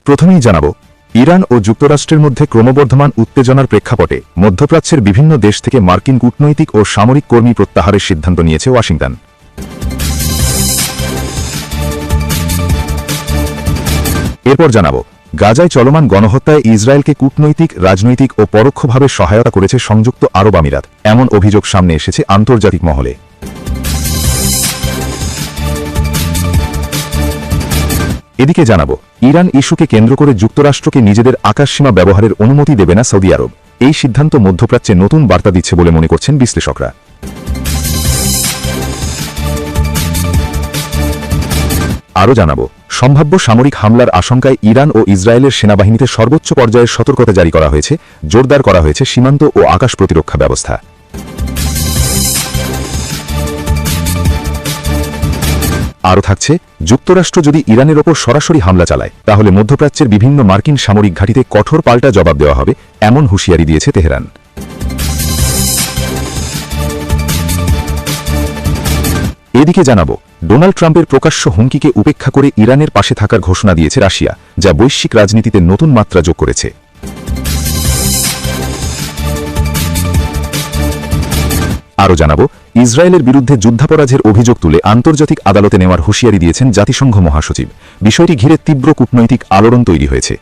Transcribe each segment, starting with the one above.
প্রথমেই জানাব, ইরান ও যুক্তরাষ্ট্রের মধ্যে ক্রমবর্ধমান উত্তেজনার প্রেক্ষাপটে মধ্যপ্রাচ্যের বিভিন্ন দেশ থেকে মার্কিন কূটনৈতিক ও সামরিক কর্মী প্রত্যাহারের সিদ্ধান্ত নিয়েছে ওয়াশিংটন। এরপর জানাব, গাজায় চলমান গণহত্যায় ইসরায়েলকে কূটনৈতিক, রাজনৈতিক ও পরোক্ষভাবে সহায়তা করেছে সংযুক্ত আরব আমিরাত, এমন অভিযোগ সামনে এসেছে আন্তর্জাতিক মহলে। এদিকে জানাব, ইরান ইস্যুকে কেন্দ্র করে যুক্তরাষ্ট্রকে নিজেদের আকাশসীমা ব্যবহারের অনুমতি দেবে না সৌদি আরব। এই সিদ্ধান্ত মধ্যপ্রাচ্যে নতুন বার্তা দিচ্ছে বলে মনে করছেন বিশ্লেষকরা। আরও জানাব, সম্ভাব্য সামরিক হামলার আশঙ্কায় ইরান ও ইসরায়েলের সেনাবাহিনীতে সর্বোচ্চ পর্যায়ের সতর্কতা জারি করা হয়েছে, জোরদার করা হয়েছে সীমান্ত ও আকাশ প্রতিরক্ষা ব্যবস্থা। আরও থাকছে, যুক্তরাষ্ট্র যদি ইরানের ওপর সরাসরি হামলা চালায় তাহলে মধ্যপ্রাচ্যের বিভিন্ন মার্কিন সামরিক ঘাঁটিতে কঠোর পাল্টা জবাব দেওয়া হবে, এমন হুঁশিয়ারি দিয়েছে তেহরান। এদিকে জানাব, ডোনাল্ড ট্রাম্পের প্রকাশ্য হুমকিকে উপেক্ষা করে ইরানের পাশে থাকার ঘোষণা দিয়েছে রাশিয়া, যা বৈশ্বিক রাজনীতিতে নতুন মাত্রা যোগ করেছে। আরও জানাব, ইসরায়েলের বিরুদ্ধে যুদ্ধাপরাধের অভিযোগ তুলে আন্তর্জাতিক আদালতে নেওয়ার হুঁশিয়ারি দিয়েছেন জাতিসংঘ মহাসচিব। বিষয়টি ঘিরে তীব্র কূটনৈতিক আলোড়ন তৈরি হয়েছে।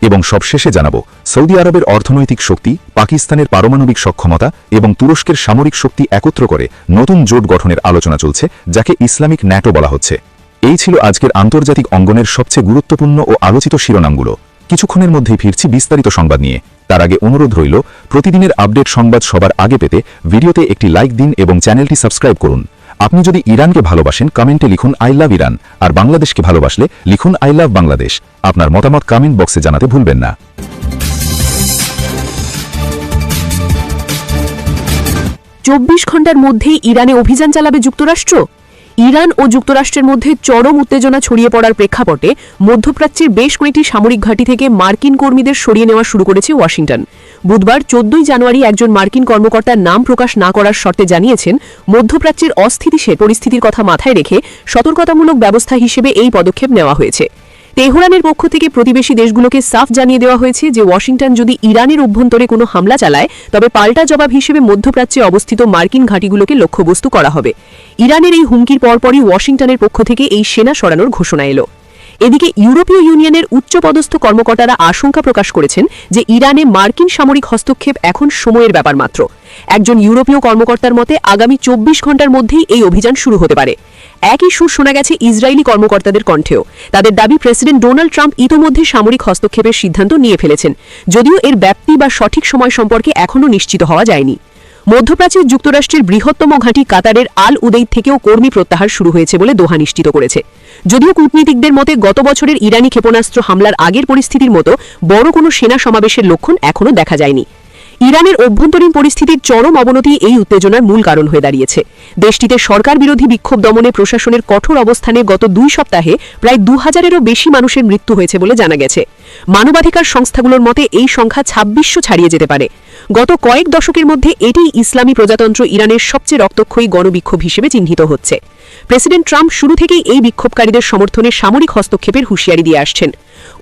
এবং সবশেষে জানাব, সৌদি আরবের অর্থনৈতিক শক্তি, পাকিস্তানের পারমাণবিক সক্ষমতা এবং তুরস্কের সামরিক শক্তি একত্র করে নতুন জোট গঠনের আলোচনা চলছে, যাকে ইসলামিক ন্যাটো বলা হচ্ছে। এই ছিল আজকের আন্তর্জাতিক অঙ্গনের সবচেয়ে গুরুত্বপূর্ণ ও আলোচিত শিরোনামগুলো। কিছুক্ষণের মধ্যেই ফিরছি বিস্তারিত সংবাদ নিয়ে। তার আগে অনুরোধ রইল, প্রতিদিনের আপডেট সংবাদ সবার আগে পেতে ভিডিওতে একটি লাইক দিন এবং চ্যানেলটি সাবস্ক্রাইব করুন। আপনি যদি ইরানকে ভালোবাসেন কমেন্টে লিখুন আই লাভ ইরান, আর বাংলাদেশকে ভালোবাসলে লিখুন আই লাভ বাংলাদেশ। আপনার মতামত কমেন্ট বক্সে জানাতে ভুলবেন না। 24 ঘণ্টার মধ্যেই ইরানে অভিযান চালাবে যুক্তরাষ্ট্র। ইরান ও যুক্তরাষ্ট্রের মধ্যে চরম উত্তেজনা ছড়িয়ে পড়ার প্রেক্ষাপটে মধ্যপ্রাচ্যের বেশ কয়েকটি সামরিক ঘাঁটি থেকে মার্কিন কর্মীদের সরিয়ে নেওয়া শুরু করেছে ওয়াশিংটন। বুধবার 14 জানুয়ারি একজন মার্কিন কর্মকর্তার নাম প্রকাশ না করার শর্তে জানিয়েছেন, মধ্যপ্রাচ্যের অস্থিতিশীল পরিস্থিতির কথা মাথায় রেখে সতর্কতামূলক ব্যবস্থা হিসেবে এই পদক্ষেপ নেওয়া হয়েছে। তেহরানের পক্ষ থেকে প্রতিবেশী দেশগুলোকে সাফ জানিয়ে দেওয়া হয়েছে যে ওয়াশিংটন যদি ইরানের অভ্যন্তরে কোনো হামলা চালায় তবে পাল্টা জবাব হিসেবে মধ্যপ্রাচ্যে অবস্থিত মার্কিন ঘাঁটিগুলোকে লক্ষ্যবস্তু করা হবে। ইরানের এই হুমকির পরপরই ওয়াশিংটনের পক্ষ থেকে এই সেনা সরানোর ঘোষণা এলো। এদিকে ইউরোপীয় ইউনিয়নের উচ্চপদস্থ কর্মকর্তারা আশঙ্কা প্রকাশ করেছেন যে ইরানে মার্কিন সামরিক হস্তক্ষেপ এখন সময়ের ব্যাপার মাত্র। একজন ইউরোপীয় কর্মকর্তার মতে আগামী 24 ঘণ্টার মধ্যেই এই অভিযান শুরু হতে পারে। একই সুর শোনা গেছে ইসরায়েলি কর্মকর্তাদের কণ্ঠেও। তাদের দাবি, প্রেসিডেন্ট ডোনাল্ড ট্রাম্প ইতোমধ্যে সামরিক হস্তক্ষেপের সিদ্ধান্ত নিয়ে ফেলেছেন, যদিও এর ব্যাপ্তি বা সঠিক সময় সম্পর্কে এখনও নিশ্চিত হওয়া যায়নি। মধ্যপ্রাচ্যের যুক্তরাষ্ট্রের বৃহত্তম ঘাঁটি কাতারের আল উদেইদ থেকেও কর্মী প্রত্যাহার শুরু হয়েছে বলে দোহা নিশ্চিত করেছে। যদিও কূটনীতিকদের মতে গত বছরের ইরানি ক্ষেপণাস্ত্র হামলার আগের পরিস্থিতির মতো বড় কোনো সেনা সমাবেশের লক্ষণ এখনও দেখা যায়নি। ইরানের অভ্যন্তরীণ পরিস্থিতির চরম অবনতি এই উত্তেজনার মূল কারণ হয়ে দাঁড়িয়েছে। দেশটিতে সরকার বিরোধী বিক্ষোভ দমনে প্রশাসনের কঠোর অবস্থানে গত 2 সপ্তাহে প্রায় 2000-এরও বেশি মানুষের মৃত্যু হয়েছে বলে জানা গেছে। মানবাধিকার সংস্থাগুলোর মতে এই সংখ্যা 2600 ছাড়িয়ে যেতে পারে। গত কয়েক দশকের মধ্যে এটিই ইসলামী প্রজাতন্ত্র ইরানের সবচেয়ে রক্তক্ষয়ী গণবিক্ষোভ হিসেবে চিহ্নিত হচ্ছে। প্রেসিডেন্ট ট্রাম্প শুরু থেকেই এই বিক্ষোভকারীদের সমর্থনে সামরিক হস্তক্ষেপের হুঁশিয়ারি দিয়ে আসছেন।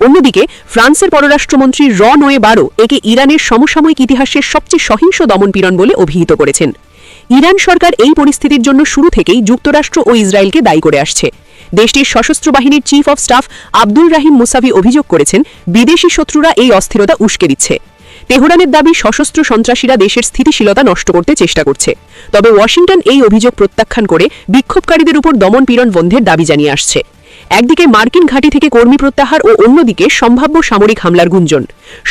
অন্যদিকে ফ্রান্সের পররাষ্ট্রমন্ত্রী নোয়ে বারো একে ইরানের সমসাময়িক ইতিহাসের সবচেয়ে সহিংস দমনপীড়ন বলে অভিহিত করেছেন। ইরান সরকার এই পরিস্থিতির জন্য শুরু থেকেই যুক্তরাষ্ট্র ও ইসরায়েলকে দায়ী করে আসছে। দেশটির সশস্ত্র বাহিনীর chief of staff Abdul Rahim Musavi অভিযোগ করেছেন, বিদেশি শত্রুরা এই অস্থিরতা উস্কে দিচ্ছে। তেহরানের দাবি, সশস্ত্র সন্ত্রাসীরা দেশের স্থিতিশীলতা নষ্ট করতে চেষ্টা করছে। তবে ওয়াশিংটন এই অভিযোগ প্রত্যাখ্যান করে বিক্ষোভকারীদের উপর দমনপীড়ন বন্ধের দাবি জানিয়ে আসছে। একদিকে মার্কিন ঘাঁটি থেকে কর্মী প্রত্যাহার ও অন্যদিকে সম্ভাব্য সামরিক হামলার গুঞ্জন।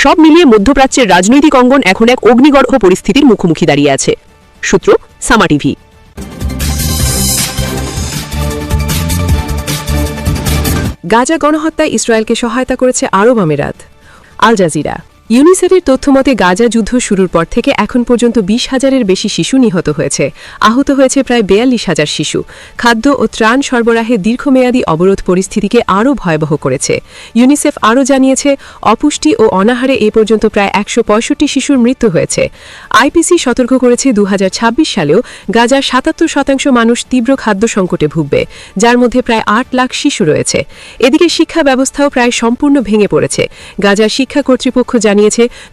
সব মিলিয়ে মধ্যপ্রাচ্যের রাজনৈতিক অঙ্গন এখন এক অগ্নিগর্ভ পরিস্থিতির মুখোমুখি দাঁড়িয়ে আছে। সূত্র, সামা টিভি। গাজা গণহত্যায় ইসরায়েলকে সহায়তা করেছে আরব আমিরাত। Al Jazeera. ইউনিসেফের তথ্যমতে গাজা যুদ্ধ শুরুর পর থেকে এখন পর্যন্ত 20,000-এর বেশি শিশু নিহত হয়েছে। আহত হয়েছে প্রায় 42,000 শিশু। খাদ্য ও ত্রাণ সরবরাহে দীর্ঘমেয়াদী অবরোধ পরিস্থিতিকে আরও ভয়াবহ করেছে। ইউনিসেফ আরও জানিয়েছে, অপুষ্টি ও অনাহারে এ পর্যন্ত প্রায় 165 শিশুর মৃত্যু হয়েছে। আইপিসি সতর্ক করেছে 2026 সালেও গাজার 77% মানুষ তীব্র খাদ্য সংকটে ভুগবে, যার মধ্যে প্রায় 8 লাখ শিশু রয়েছে। এদিকে শিক্ষা ব্যবস্থাও প্রায় সম্পূর্ণ ভেঙে পড়েছে। গাজার শিক্ষা কর্তৃপক্ষ জানিয়েছে,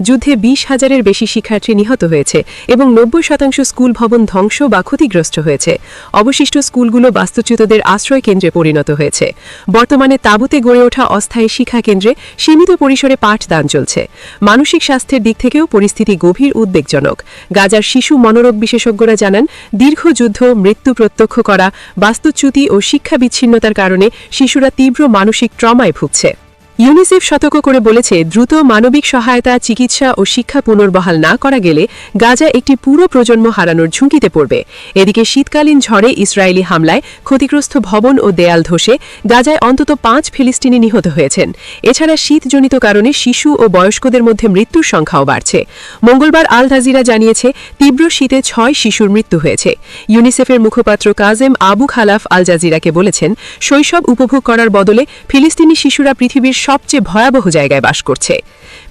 যুদ্ধে 20,000-এর বেশি শিক্ষার্থী নিহত হয়েছে এবং 90% স্কুল ভবন ধ্বংস বা ক্ষতিগ্রস্ত হয়েছে। অবশিষ্ট স্কুলগুলো বাস্তুচ্যুতদের আশ্রয় কেন্দ্রে পরিণত হয়েছে। বর্তমানে তাঁবুতে গড়ে ওঠা অস্থায়ী শিক্ষা কেন্দ্রে সীমিত পরিসরে পাঠদান চলছে। মানসিক স্বাস্থ্যের দিক থেকেও পরিস্থিতি গভীর উদ্বেগজনক। গাজার শিশু মনোরোগ বিশেষজ্ঞরা জানান, দীর্ঘ যুদ্ধ, মৃত্যু প্রত্যক্ষ করা, বাস্তুচ্যুতি ও শিক্ষা বিচ্ছিন্নতার কারণে শিশুরা তীব্র মানসিক ট্রমায় ভুগছে। ইউনিসেফ সতর্ক করে বলেছে, দ্রুত মানবিক সহায়তা, চিকিৎসা ও শিক্ষা পুনর্বহাল না করা গেলে গাজা একটি পুরো প্রজন্ম হারানোর ঝুঁকিতে পড়বে। এদিকে শীতকালীন ঝড়ে ইসরায়েলি হামলায় ক্ষতিগ্রস্ত ভবন ও দেয়াল ধসে গাজায় অন্তত 5 ফিলিস্তিনি নিহত হয়েছেন। এছাড়া শীতজনিত কারণে শিশু ও বয়স্কদের মধ্যে মৃত্যুর সংখ্যাও বাড়ছে। মঙ্গলবার আল জাজিরা জানিয়েছে, তীব্র শীতে 6 শিশুর মৃত্যু হয়েছে। ইউনিসেফের মুখপাত্র কাজেম আবু খালাফ আল জাজিরাকে বলেছেন, শৈশব উপভোগ করার বদলে ফিলিস্তিনি শিশুরা পৃথিবীর সবচেয়ে ভয়াবহ জায়গায় বাস করছে।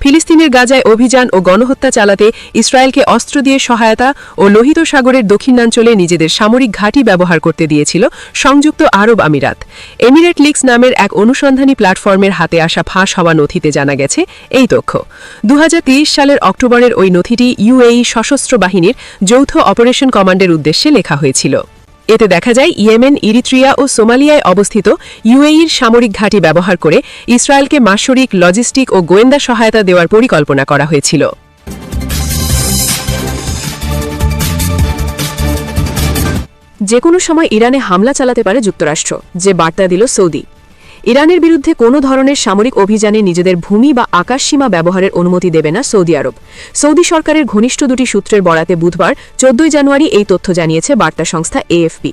ফিলিস্তিনের গাজায় অভিযান ও গণহত্যা চালাতে ইসরায়েলকে অস্ত্র দিয়ে সহায়তা ও লোহিত সাগরের দক্ষিণাঞ্চলে নিজেদের সামরিক ঘাঁটি ব্যবহার করতে দিয়েছিল সংযুক্ত আরব আমিরাত। এমিরেট লিক্স নামের এক অনুসন্ধানী প্ল্যাটফর্মের হাতে আসা ফাঁস হওয়া নথিতে জানা গেছে এই তথ্য। 2023 সালের অক্টোবরের ওই নথিটি ইউএই সশস্ত্র বাহিনীর যৌথ অপারেশন কমান্ডের উদ্দেশ্যে লেখা হয়েছিল। এতে দেখা যায়, ইয়েমেন, ইরিত্রিয়া ও সোমালিয়ায় অবস্থিত ইউএইর সামরিক ঘাঁটি ব্যবহার করে ইসরায়েলকে মাসরিক, লজিস্টিক ও গোয়েন্দা সহায়তা দেওয়ার পরিকল্পনা করা হয়েছিল। যে কোনো সময় ইরানে হামলা চালাতে পারে যুক্তরাষ্ট্র, যে বার্তা দিল সৌদি। ইরানের বিরুদ্ধে কোনো ধরনের সামরিক অভিযানে নিজেদের ভূমি বা আকাশসীমা ব্যবহারের অনুমতি দেবে না সৌদি আরব। সৌদি সরকারের ঘনিষ্ঠ দুটি সূত্রের বরাতে বুধবার 14 জানুয়ারি এই তথ্য জানিয়েছে বার্তা সংস্থা এএফপি।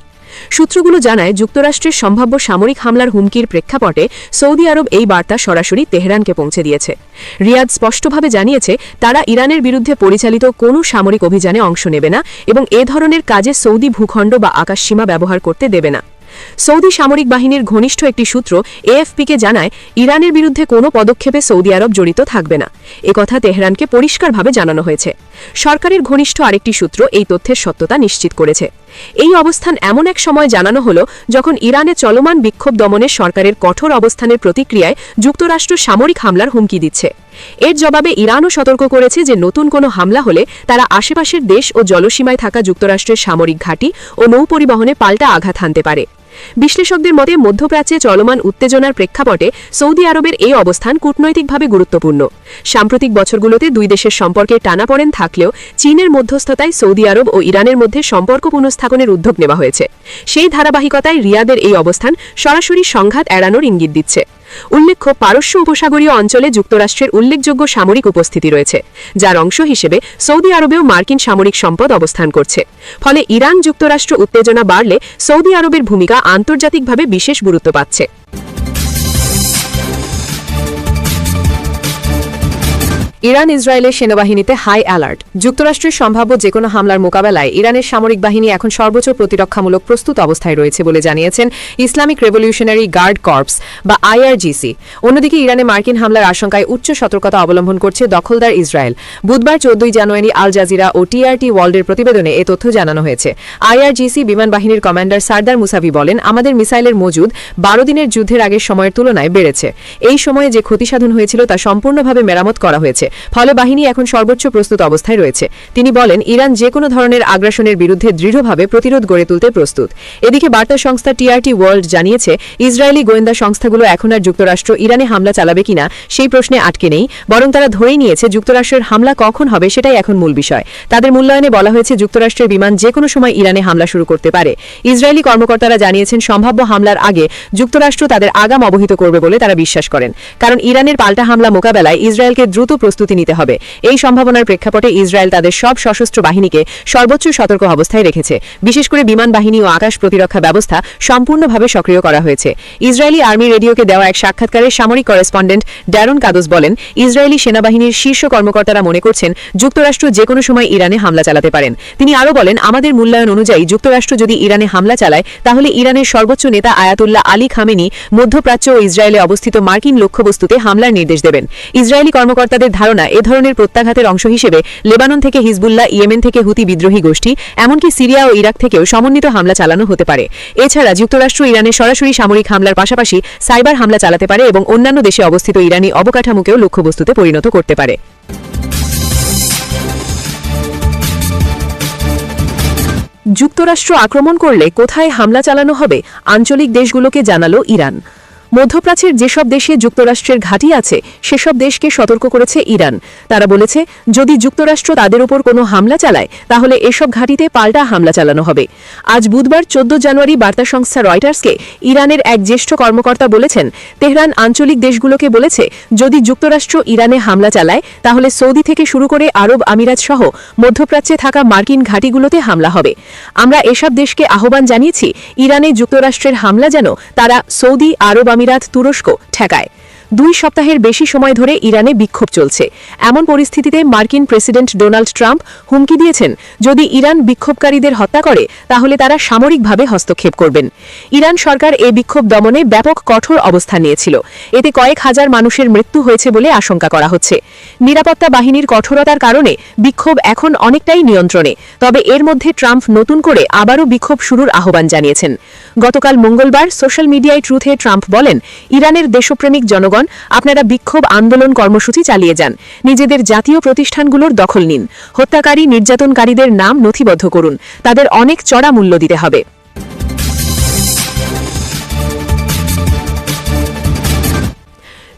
সূত্রগুলো জানায়, যুক্তরাষ্ট্রের সম্ভাব্য সামরিক হামলার হুমকির প্রেক্ষাপটে সৌদি আরব এই বার্তা সরাসরি তেহরানকে পৌঁছে দিয়েছে। রিয়াদ স্পষ্টভাবে জানিয়েছে, তারা ইরানের বিরুদ্ধে পরিচালিত কোনো সামরিক অভিযানে অংশ নেবে না এবং এ ধরনের কাজে সৌদি ভূখণ্ড বা আকাশসীমা ব্যবহার করতে দেবে না। সৌদি সামরিক বাহিনীর ঘনিষ্ঠ একটি সূত্র এএফপিকে জানায়, ইরানের বিরুদ্ধে কোনো পদক্ষেপে সৌদি আরব জড়িত থাকবে না। একথা তেহরানকে পরিষ্কারভাবে জানানো হয়েছে। সরকারের ঘনিষ্ঠ আরেকটি সূত্র এই তথ্যের সত্যতা নিশ্চিত করেছে। এই অবস্থান এমন এক সময় জানানো হলো যখন ইরানে চলমান বিক্ষোভ দমনে সরকারের কঠোর অবস্থানের প্রতিক্রিয়ায় যুক্তরাষ্ট্র সামরিক হামলার হুমকি দিচ্ছে। এর জবাবে ইরানও সতর্ক করেছে যে নতুন কোনো হামলা হলে তারা আশেপাশের দেশ ও জলসীমায় থাকা যুক্তরাষ্ট্রের সামরিক ঘাঁটি ও নৌ পরিবহনে পাল্টা আঘাত হানতে পারে। বিশ্লেষকদের মতে, মধ্যপ্রাচ্যে চলমান উত্তেজনার প্রেক্ষাপটে সৌদি আরবের এই অবস্থান কূটনৈতিকভাবে গুরুত্বপূর্ণ। সাম্প্রতিক বছরগুলোতে দুই দেশের সম্পর্কে টানাপোড়েন থাকলেও চীনের মধ্যস্থতায় সৌদি আরব ও ইরানের মধ্যে সম্পর্ক পুনঃস্থাপনের উদ্যোগ নেওয়া হয়েছে। সেই ধারাবাহিকতায় রিয়াদের এই অবস্থান সরাসরি সংঘাত এড়ানোর ইঙ্গিত দিচ্ছে। উল্লেখ্য, পারস্য উপসাগরীয় অঞ্চলে যুক্তরাষ্ট্রের উল্লেখযোগ্য সামরিক উপস্থিতি রয়েছে, যার অংশ হিসেবে সৌদি আরবেও মার্কিন সামরিক সম্পদ অবস্থান করছে। ফলে ইরান যুক্তরাষ্ট্র উত্তেজনা বাড়লে সৌদি আরবের ভূমিকা আন্তর্জাতিকভাবে বিশেষ গুরুত্ব পাচ্ছে। ইরান ইসরায়েলের সেনাবাহিনীতে হাই অ্যালার্ট। যুক্তরাষ্ট্রের সম্ভাব্য যেকোনো হামলার মোকাবেলায় ইরানের সামরিক বাহিনী এখন সর্বোচ্চ প্রতিরক্ষামূলক প্রস্তুত অবস্থায় রয়েছে বলে জানিয়েছেন ইসলামিক রেভলিউশনারি গার্ড কর্পস বা আইআরজিসি। অন্যদিকে ইরানে মার্কিন হামলার আশঙ্কায় উচ্চ সতর্কতা অবলম্বন করছে দখলদার ইসরায়েল। বুধবার 14 জানুয়ারি আল জাজিরা ও টিআরটি ওয়ার্ল্ডের প্রতিবেদনে এ তথ্য জানানো হয়েছে। আইআরজিসি বিমান বাহিনীর কমান্ডার সারদার মুসাভি বলেন, আমাদের মিসাইলের মজুদ 12 দিনের যুদ্ধের আগের সময়ের তুলনায় বেড়েছে। এই সময়ে যে ক্ষতিসাধন হয়েছিল তা সম্পূর্ণভাবে মেরামত করা হয়েছে, ফলে বাহিনী এখন সর্বোচ্চ প্রস্তুত অবস্থায় রয়েছে। তিনি বলেন, ইরান যে কোনো ধরনের আগ্রাসনের বিরুদ্ধে দৃঢ়ভাবে প্রতিরোধ গড়ে তুলতে প্রস্তুত। এদিকে বার্তা সংস্থা টিআরটি ওয়ার্ল্ড জানিয়েছে, ইসরায়েলি গোয়েন্দা সংস্থাগুলো এখন আর যুক্তরাষ্ট্র ইরানে হামলা চালাবে কিনা সেই প্রশ্নে আটকে নেই, বরং তারা ধরেই নিয়েছে যুক্তরাষ্ট্রের হামলা কখন হবে সেটাই এখন মূল বিষয়। তাদের মূল্যায়নে বলা হয়েছে, যুক্তরাষ্ট্রের বিমান যে কোনো সময় ইরানে হামলা শুরু করতে পারে। ইসরায়েলি কর্মকর্তারা জানিয়েছেন, সম্ভাব্য হামলার আগে যুক্তরাষ্ট্র তাদের আগাম অবহিত করবে বলে তারা বিশ্বাস করেন, কারণ ইরানের পাল্টা হামলা মোকাবেলায় ইসরায়েলকে দ্রুত প্রস্তুত প্রস্তুতি নিতে হবে। এই সম্ভাবনার প্রেক্ষাপটে ইসরায়েল তাদের সব সশস্ত্র বাহিনীকে সর্বোচ্চ সতর্ক অবস্থায় রেখেছে। বিশেষ করে বিমান বাহিনী ও আকাশ প্রতিরক্ষা ব্যবস্থা সম্পূর্ণভাবে সক্রিয় করা হয়েছে। ইসরায়েলি আর্মি রেডিওকে দেওয়া এক সাক্ষাৎকারে সামরিক করেসপন্ডেন্ট ড্যারন কাদোস বলেন, ইসরায়েলি সেনাবাহিনীর শীর্ষ কর্মকর্তারা মনে করছেন যুক্তরাষ্ট্র যে কোনো সময় ইরানে হামলা চালাতে পারেন। তিনি আরও বলেন, আমাদের মূল্যায়ন অনুযায়ী যুক্তরাষ্ট্র যদি ইরানে হামলা চালায় তাহলে ইরানের সর্বোচ্চ নেতা আয়াতুল্লাহ আলী খামেনি মধ্যপ্রাচ্য ও ইসরায়েলে অবস্থিত মার্কিন লক্ষ্যবস্তুতে হামলার নির্দেশ দেবেন। ইসরায়েলি কর্মকর্তাদের ধারণা, এ ধরনের প্রত্যাঘাতের অংশ হিসেবে লেবানন থেকে হিজবুল্লাহ, ইয়েমেন থেকে হুতি বিদ্রোহী গোষ্ঠী, এমনকি সিরিয়া ও ইরাক থেকেও সমন্বিত হামলা চালানো হতে পারে। এছাড়া যুক্তরাষ্ট্র ইরানে সরাসরি সামরিক হামলার পাশাপাশি সাইবার হামলা চালাতে পারে এবং অন্যান্য দেশে অবস্থিত ইরানি অবকাঠামোকেও লক্ষ্যবস্তুতে পরিণত করতে পারে। যুক্তরাষ্ট্র আক্রমণ করলে কোথায় হামলা চালানো হবে আঞ্চলিক দেশগুলোকে জানালো ইরান। মধ্যপ্রাচ্যের যেসব দেশে যুক্তরাষ্ট্রের ঘাঁটি আছে সেসব দেশকে সতর্ক করেছে ইরান। তারা বলেছে, যদি যুক্তরাষ্ট্র তাদের উপর কোনো হামলা চালায় তাহলে এসব ঘাঁটিতে পাল্টা হামলা চালানো হবে। আজ বুধবার 14 জানুয়ারি বার্তা সংস্থা রয়টার্সকে ইরানের এক জ্যেষ্ঠ কর্মকর্তা বলেছেন, তেহরান আঞ্চলিক দেশগুলোকে বলেছে, যদি যুক্তরাষ্ট্র ইরানে হামলা চালায় তাহলে সৌদি থেকে শুরু করে আরব আমিরাত সহ মধ্যপ্রাচ্যে থাকা মার্কিন ঘাঁটিগুলোতে হামলা হবে। আমরা এসব দেশকে আহ্বান জানিয়েছি ইরানে যুক্তরাষ্ট্রের হামলা যেন তারা সৌদি, আরব আমিরাত, তুরস্ক ঠেকায়। 2 সপ্তাহের বেশি সময় ধরে ইরানে বিক্ষোভ চলছে। এমন পরিস্থিতিতে মার্কিন প্রেসিডেন্ট ডোনাল্ড ট্রাম্প হুমকি দিয়েছেন, যদি ইরান বিক্ষোভকারীদের হত্যা করে তাহলে তারা সামরিকভাবে হস্তক্ষেপ করবেন। ইরান সরকার এই বিক্ষোভ দমনে ব্যাপক কঠোর অবস্থান নিয়েছিল। এতে কয়েক হাজার মানুষের মৃত্যু হয়েছে বলে আশঙ্কা করা হচ্ছে। নিরাপত্তা বাহিনীর কঠোরতার কারণে বিক্ষোভ এখন অনেকটাই নিয়ন্ত্রণে। তবে এর মধ্যে ট্রাম্প নতুন করে আবারও বিক্ষোভ শুরুর আহ্বান জানিয়েছেন। গতকাল মঙ্গলবার সোশ্যাল মিডিয়ায় ট্রুথে ট্রাম্প বলেন, ইরানের দেশপ্রেমিক জনগণ, আপনারা বিক্ষোভ আন্দোলন কর্মসূচি চালিয়ে যান, নিজেদের জাতীয় প্রতিষ্ঠানগুলোর দখল নিন, হত্যাকারী নির্যাতনকারীদের নাম নথিবদ্ধ করুন, তাদের অনেক চড়া মূল্য দিতে হবে।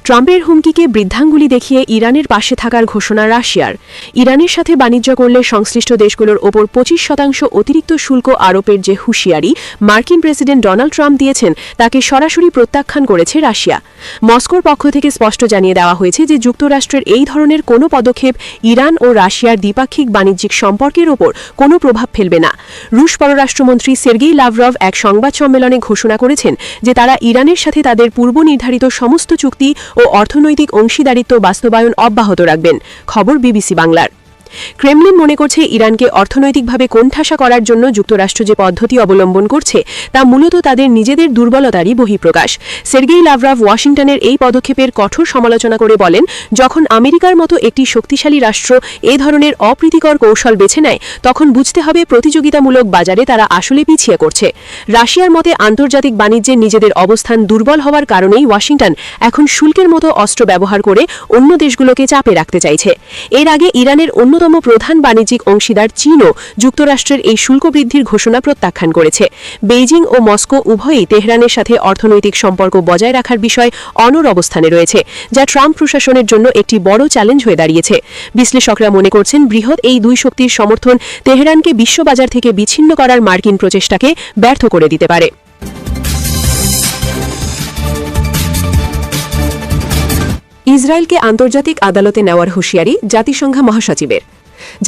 ট্রাম্পের হুমকিকে বৃদ্ধাঙ্গুলি দেখিয়ে ইরানের পাশে থাকার ঘোষণা রাশিয়ার। ইরানের সাথে বাণিজ্য করলে সংশ্লিষ্ট দেশগুলোর ওপর 25% অতিরিক্ত শুল্ক আরোপের যে হুঁশিয়ারি মার্কিন প্রেসিডেন্ট ডোনাল্ড ট্রাম্প দিয়েছেন তাকে সরাসরি প্রত্যাখ্যান করেছে রাশিয়া। মস্কোর পক্ষ থেকে স্পষ্ট জানিয়ে দেওয়া হয়েছে যে যুক্তরাষ্ট্রের এই ধরনের কোনো পদক্ষেপ ইরান ও রাশিয়ার দ্বিপাক্ষিক বাণিজ্যিক সম্পর্কের ওপর কোনো প্রভাব ফেলবে না। রুশ পররাষ্ট্রমন্ত্রী সের্গেই লাভরভ এক সংবাদ সম্মেলনে ঘোষণা করেছেন যে তারা ইরানের সাথে তাদের পূর্বনির্ধারিত সমস্ত চুক্তি ও অর্থনৈতিক অংশীদারিত্ব বাস্তবায়ন অব্যাহত রাখবেন। খবর বিবিসি বাংলার। ক্রেমলিন মনে করছে ইরানকে অর্থনৈতিকভাবে কোণঠাসা করার জন্য যুক্তরাষ্ট্র যে পদ্ধতি অবলম্বন করছে তা মূলত তাদের নিজেদের দুর্বলতারই বহিঃপ্রকাশ। সের্গেই লাভরভ ওয়াশিংটনের এই পদক্ষেপের কঠোর সমালোচনা করে বলেন, যখন আমেরিকার মতো একটি শক্তিশালী রাষ্ট্র এ ধরনের অপ্রীতিকর কৌশল বেছে নেয় তখন বুঝতে হবে প্রতিযোগিতামূলক বাজারে তারা আসলে পিছিয়ে করছে। রাশিয়ার মতে আন্তর্জাতিক বাণিজ্যে নিজেদের অবস্থান দুর্বল হওয়ার কারণেই ওয়াশিংটন এখন শুল্কের মতো অস্ত্র ব্যবহার করে অন্য দেশগুলোকে চাপে রাখতে চাইছে। এর আগে ইরানের অন্যতম প্রধান বাণিজ্যিক অংশীদার চীনও যুক্তরাষ্ট্রের এই শুল্ক বৃদ্ধির ঘোষণা প্রত্যাখ্যান করেছে। বেইজিং ও মস্কো উভয়ই তেহরানের সাথে অর্থনৈতিক সম্পর্ক বজায় রাখার বিষয়ে অনড় অবস্থানে রয়েছে, যা ট্রাম্প প্রশাসনের জন্য একটি বড় চ্যালেঞ্জ হয়ে দাঁড়িয়েছে। বিশ্লেষকরা মনে করছেন বৃহৎ এই দুই শক্তির সমর্থন তেহরানকে বিশ্ববাজার থেকে বিচ্ছিন্ন করার মার্কিন প্রচেষ্টাকে ব্যর্থ করে দিতে পারে। ইসরায়েলকে আন্তর্জাতিক আদালতে নেওয়ার হুঁশিয়ারি জাতিসংঘ মহাসচিবের।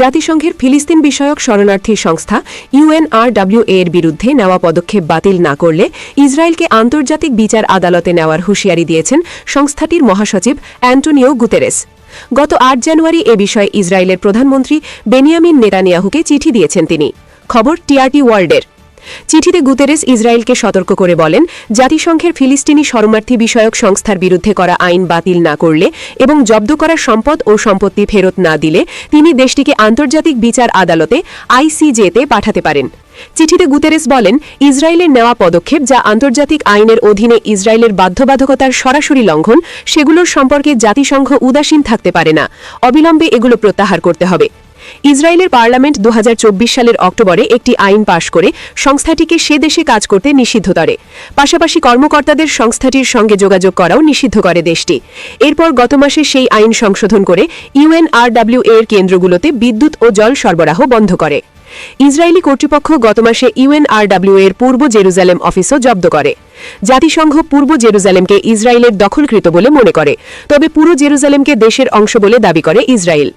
জাতিসংঘের ফিলিস্তিন বিষয়ক শরণার্থী সংস্থা UNRWA এর বিরুদ্ধে নেওয়া পদক্ষেপ বাতিল না করলে ইসরায়েলকে আন্তর্জাতিক বিচার আদালতে নেওয়ার হুঁশিয়ারি দিয়েছেন সংস্থাটির মহাসচিব অ্যান্টোনিও গুতেরেস। গত 8 জানুয়ারি এ বিষয়ে ইসরায়েলের প্রধানমন্ত্রী বেনিয়ামিন নেতানিয়াহুকে চিঠি দিয়েছেন তিনি। খবর টিআরটি ওয়ার্ল্ডের। চিঠিতে গুতেরেস ইসরায়েলকে সতর্ক করে বলেন, জাতিসংঘের ফিলিস্তিনি শরণার্থী বিষয়ক সংস্থার বিরুদ্ধে করা আইন বাতিল না করলে এবং জব্দ করা সম্পদ ও সম্পত্তি ফেরত না দিলে তিনি দেশটিকে আন্তর্জাতিক বিচার আদালতে ICJ-তে পাঠাতে পারেন। চিঠিতে গুতেরেস বলেন, ইসরায়েলের নেওয়া পদক্ষেপ যা আন্তর্জাতিক আইনের অধীনে ইসরায়েলের বাধ্যবাধকতার সরাসরি লঙ্ঘন, সেগুলোর সম্পর্কে জাতিসংঘ উদাসীন থাকতে পারে না। অবিলম্বে এগুলো প্রত্যাহার করতে হবে। ইসরায়েলের পার্লামেন্ট 2024 সালের অক্টোবরে একটি আইন পাশ করে সংস্থাটিকে সে দেশে কাজ করতে নিষিদ্ধ করে। পাশাপাশি কর্মকর্তাদের সংস্থাটির সঙ্গে যোগাযোগ করাও নিষিদ্ধ করে দেশটি। এরপর গত মাসে সেই আইন সংশোধন করে UNRWA এর কেন্দ্রগুলোতে বিদ্যুৎ ও জল সরবরাহ বন্ধ করে। ইসরায়েলি কর্তৃপক্ষ গত মাসে ইউএনআরডব্লিউ এর পূর্ব জেরুজালেম অফিসও জব্দ করে। জাতিসংঘ পূর্ব জেরুজালেমকে ইসরায়েলের দখলকৃত বলে মনে করে, তবে পুরো জেরুজালেমকে দেশের অংশ বলে দাবি করে ইসরায়েল।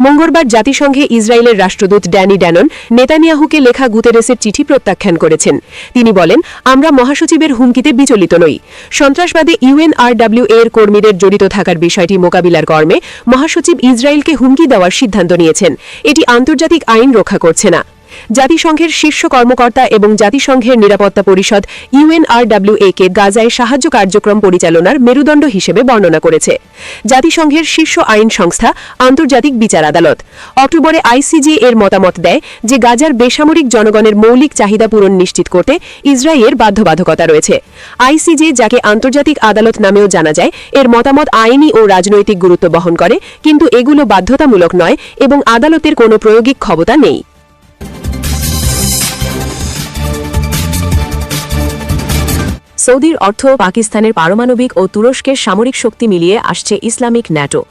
মঙ্গলবার জাতিসংঘে ইসরায়েলের রাষ্ট্রদূত ড্যানি ড্যানন নেতানিয়াহুকে লেখা গুতেরেসের চিঠি প্রত্যাখ্যান করেছেন। তিনি বলেন, আমরা মহাসচিবের হুমকিতে বিচলিত নই। সন্ত্রাসবাদে ইউএনআরডব্লিউ এর কর্মীদের জড়িত থাকার বিষয়টি মোকাবিলার কর্মে মহাসচিব ইসরায়েলকে হুমকি দেওয়ার সিদ্ধান্ত নিয়েছেন। এটি আন্তর্জাতিক আইন রক্ষা করছে না। জাতিসংঘের শীর্ষ কর্মকর্তা এবং জাতিসংঘের নিরাপত্তা পরিষদ ইউএনআরডব্লিউ কে গাজায় সাহায্য কার্যক্রম পরিচালনার মেরুদণ্ড হিসেবে বর্ণনা করেছে। জাতিসংঘের শীর্ষ আইন সংস্থা আন্তর্জাতিক বিচার আদালত অক্টোবরে আইসিজে এর মতামত দেয় যে গাজার বেসামরিক জনগণের মৌলিক চাহিদা পূরণ নিশ্চিত করতে ইসরায়েলের বাধ্যবাধকতা রয়েছে। আইসিজে, যাকে আন্তর্জাতিক আদালত নামেও জানা যায়, এর মতামত আইনি ও রাজনৈতিক গুরুত্ব বহন করে, কিন্তু এগুলো বাধ্যতামূলক নয় এবং আদালতের কোনো প্রয়োগিক ক্ষমতা নেই। সৌদির অর্থ পাকিস্তানের পারমাণবিক ও তুরস্কের সামরিক শক্তি মিলিয়ে আসছে ইসলামিক ন্যাটো।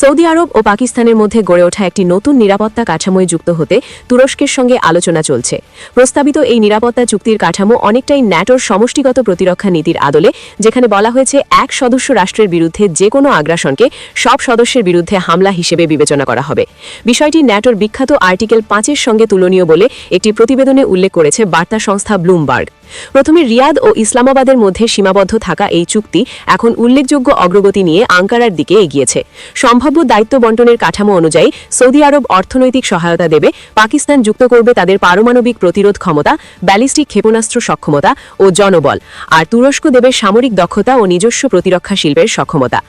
সৌদি আরব ও পাকিস্তানের মধ্যে গড়ে ওঠা একটি নতুন নিরাপত্তা কাঠামোয় যুক্ত হতে তুরস্কের সঙ্গে আলোচনা চলছে। প্রস্তাবিত এই নিরাপত্তা চুক্তির কাঠামো অনেকটাই ন্যাটোর সমষ্টিগত প্রতিরক্ষা নীতির আদলে, যেখানে বলা হয়েছে এক সদস্য রাষ্ট্রের বিরুদ্ধে যে কোনো আগ্রাসনকে সব সদস্যের বিরুদ্ধে হামলা হিসেবে বিবেচনা করা হবে। বিষয়টি ন্যাটোর বিখ্যাত আর্টিকেল 5-এর সঙ্গে তুলনীয় বলে একটি প্রতিবেদনে উল্লেখ করেছে বার্তা সংস্থা ব্লুমবার্গ। প্রথমে রিয়াদ ও ইসলামাবাদের মধ্যে সীমাবদ্ধ থাকা এই চুক্তি এখন উল্লেখযোগ্য অগ্রগতি নিয়ে আঙ্কারার দিকে এগিয়েছে। সম্ভাব্য দায়িত্ব বণ্টনের কাঠামো অনুযায়ী সৌদি আরব অর্থনৈতিক সহায়তা দেবে, পাকিস্তান যুক্ত করবে তাদের পারমাণবিক প্রতিরোধ ক্ষমতা, ব্যালিস্টিক ক্ষেপণাস্ত্র সক্ষমতা ও জনবল, আর তুরস্ক দেবে সামরিক দক্ষতা ও নিজস্ব প্রতিরক্ষা শিল্পের সক্ষমতা।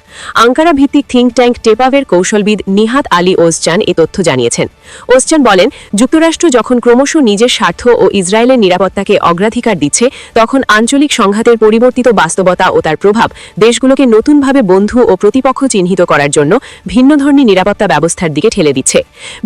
আঙ্কারা ভিত্তিক থিঙ্ক ট্যাঙ্ক টেপাভের কৌশলবিদ নিহাত আলী ওসজান এ তথ্য জানিয়েছেন। ওসজান বলেন, যুক্তরাষ্ট্র যখন ক্রমশ নিজের স্বার্থ ও ইসরায়েলের নিরাপত্তাকে অগ্রাধিকার দিচ্ছে, তখন আঞ্চলিক সংঘাতের পরিবর্তিত বাস্তবতা ও তার প্রভাব দেশগুলোকে নতুনভাবে বন্ধু ও প্রতিপক্ষ চিহ্নিত করার জন্য ভিন্নধর্মী নিরাপত্তা ব্যবস্থার দিকে ঠেলে দিচ্ছে।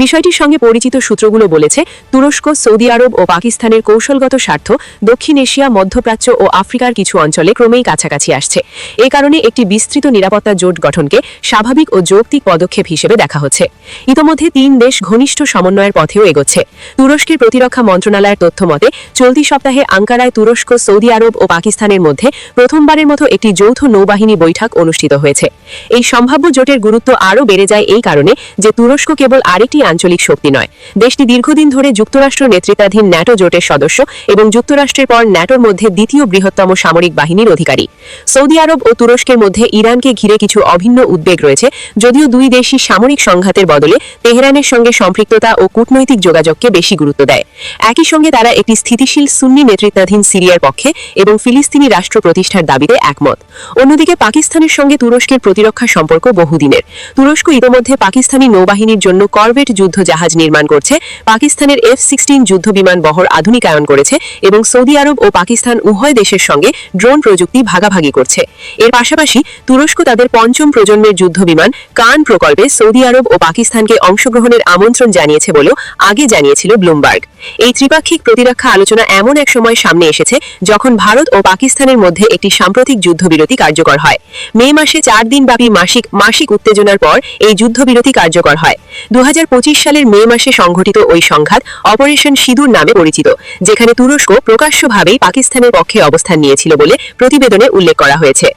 বিষয়টির সঙ্গে পরিচিত সূত্রগুলো বলেছে, তুরস্ক, সৌদি আরব ও পাকিস্তানের কৌশলগত স্বার্থ দক্ষিণ এশিয়া, মধ্যপ্রাচ্য ও আফ্রিকার কিছু অঞ্চলে ক্রমেই কাছাকাছি আসছে। এ কারণে একটি বিস্তৃত নিরাপত্তা জোট গঠনকে স্বাভাবিক ও যৌক্তিক পদক্ষেপ হিসেবে দেখা হচ্ছে। ইতোমধ্যে 3 দেশ ঘনিষ্ঠ সমন্বয়ের পথেও এগোচ্ছে। তুরস্কের প্রতিরক্ষা মন্ত্রণালয়ের তথ্য মতে, চলতি সপ্তাহে আঙ্কারায় তুরস্ক, সৌদি আরব ও পাকিস্তানের মধ্যে প্রথমবারের মতো একটি যৌথ নৌবাহিনী বৈঠক অনুষ্ঠিত হয়েছে। এই সম্ভাব্য জোটের গুরুত্ব আরও বেড়ে যায় এই কারণে যে তুরস্ক কেবল আরেকটি আঞ্চলিক শক্তি নয়, দেশটি দীর্ঘদিন ধরে যুক্তরাষ্ট্র নেতৃত্বাধীন ন্যাটো জোটের সদস্য এবং যুক্তরাষ্ট্রের পর ন্যাটোর মধ্যে দ্বিতীয় বৃহত্তম সামরিক বাহিনীর অধিকারী। সৌদি আরব ও তুরস্কের মধ্যে ইরানকে ঘিরে কিছু অভিন্ন উদ্বেগ রয়েছে, যদিও দুই দেশই সামরিক সংঘাতের বদলে তেহরানের সঙ্গে সম্পৃক্ততা ও কূটনৈতিক যোগাযোগকে বেশি গুরুত্ব দেয়। একই সঙ্গে তারা একটি স্থিতিশীল সুন্নি নেতৃত্বাধীন সিরিয়ার পক্ষে এবং ফিলিস্তিনি রাষ্ট্র প্রতিষ্ঠার দাবিতে একমত। অন্যদিকে পাকিস্তানের সঙ্গে তুরস্কের প্রতিরক্ষা সম্পর্ক বহুদিনের। তুরস্ক ইতোমধ্যে পাকিস্তানি নৌবাহিনীর জন্য করভেট যুদ্ধ জাহাজ নির্মাণ করছে, পাকিস্তানের F-16 যুদ্ধ বিমান বহর আধুনিকায়ন করেছে এবং সৌদি আরব ও পাকিস্তান উভয় দেশের সঙ্গে ড্রোন প্রযুক্তি ভাগাভাগি করছে। এর পাশাপাশি তুরস্ক তাদের 5ম প্রজন্মের যুদ্ধ বিমান কান প্রকল্পে সৌদি আরব ও পাকিস্তানকে অংশগ্রহণের আমন্ত্রণ জানিয়েছে বলেও আগে জানিয়েছিল ব্লুমবার্গ। এই ত্রিপাক্ষিক প্রতিরক্ষা আলোচনা এমন এক সময় সামনে এসেছে যখন ভারত ও পাকিস্তানের মধ্যে একটি সাম্প্রতিক যুদ্ধবিরতি কার্যকর হয়। মে মাসে 4 দিনব্যাপী মাসিক উত্তেজনার পর এই যুদ্ধবিরতি কার্যকর হয়। 2025 সালের মে মাসে সংঘটিত ওই সংঘাত অপারেশন সিঁদুর নামে পরিচিত, যেখানে তুরস্ক প্রকাশ্যভাবেই পাকিস্তানের পক্ষে অবস্থান নিয়েছিল বলে প্রতিবেদনে উল্লেখ করা হয়েছে।